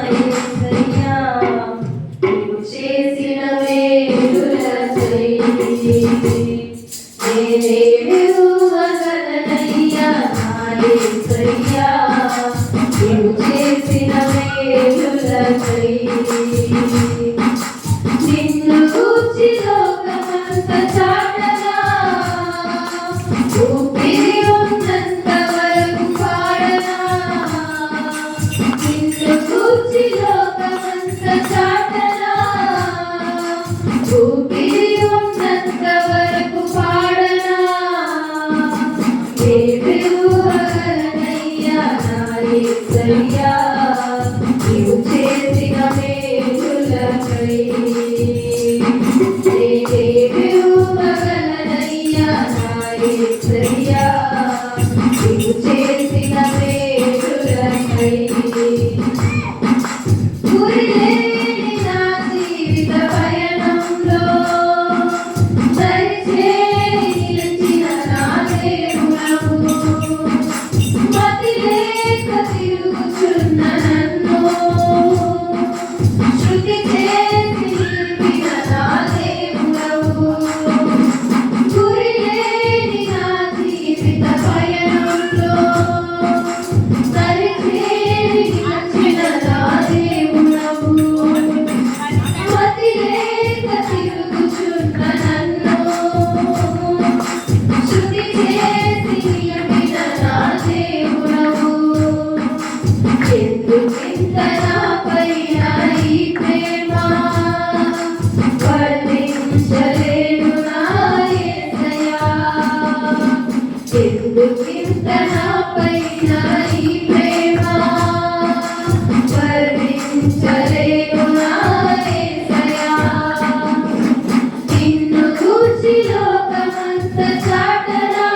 యేసయ్యా నీవు చేసిన మేలులకై నేనేమి ఇవ్వగలనయ్యా నా యేసయ్యా నీవు చేసిన మేలులకై నిన్ను గూర్చి లోకమంతా చాటగా ఊపిరి ఉన్నంత వరకు పాడనా నిన్ను గూర్చి లోకమంతా చాటనా ఊపిరి ఉన్నంత వరకు పాడనా దేవుడనయ్యా నా యేసయ్యా నీవు చేసిన మేలులకై దేవుడనయ్యా నా యేసయ్యా నీవు చేసిన మేలులకై గురిలేని నా జీవిత పయనంలో దరిచేరి నిలిచిన నా దేవుడవు మతి లేక తిరుగుచున్న నన్ను శృతి చేసి నిలిపిన నా దేవుడవు గురిలేని నా జీవిత పయనంలో దరిచేరి నిలిచిన నా దేవుడవు మతి లేక తిరుగుచున్న నన్ను శృతి చేసి నిలిపిన నా దేవుడవు ఎందుకింత నాపైన ఈ ప్రేమ వర్ణించలేను నా యేసయ్యా ఎందుకింత నాపైన ఈ ప్రేమ వర్ణించలేను నా యేసయ్యా నిన్ను గూర్చి లోకమంతా చాటనా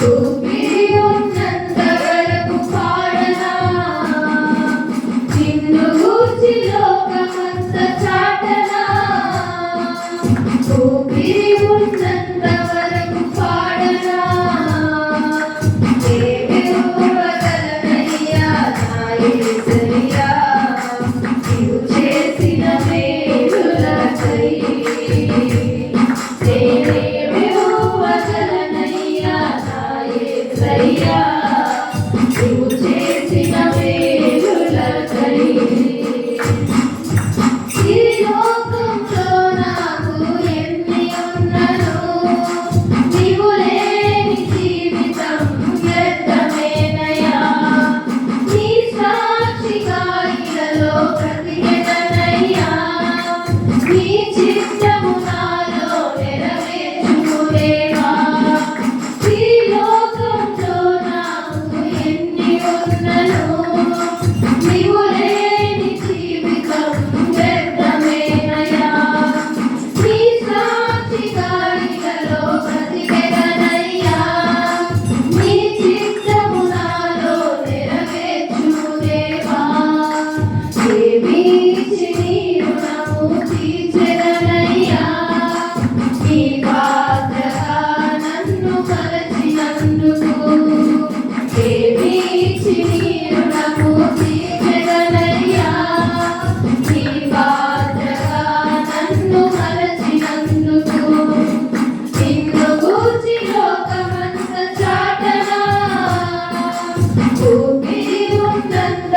ఊపిరి ఉన్నంత వరకు పాడనా నిన్ను గూర్చి లోకమంతా చాటనా ఊపిరి ఉన్నంత వరకు పాడనా దేవుడనయ్యా నా యేసయ్యా నీవు చేసిన మేలులకై దేవుడనయ్యా నా యేసయ్యా నీవు చేసిన మేలులకై ఈ లోకంలో నాకు ఎన్ని ఉన్నను నీవు లేని జీవితం వ్యర్థమేనయ్యా నీ సాక్షిగా ఇలలో బ్రతికెదనయ్యా నీ చిత్తము నాలో నెరవేర్చుము దేవా ఈ లోకంలో నాకు ఎన్ని ఉన్నను నీవు లేని జీవితం వ్యర్థమేనయ్యా నీ సాక్షిగా ఇలలో బ్రతికెదనయ్యా నీ చిత్తము నాలో నెరవేర్చుము దేవా ఏమిచ్చి నీ రుణము తీర్చెదనయ్యా నీ పాత్రగా నన్ను మరచినందుకు ఏమిచ్చి నీ రుణము తీర్చెదనయ్యా నీ పాత్రగా నన్ను మరచినందుకు నిన్ను గూర్చి లోకమంతా చాటనా ఊపిరి ఉన్నంత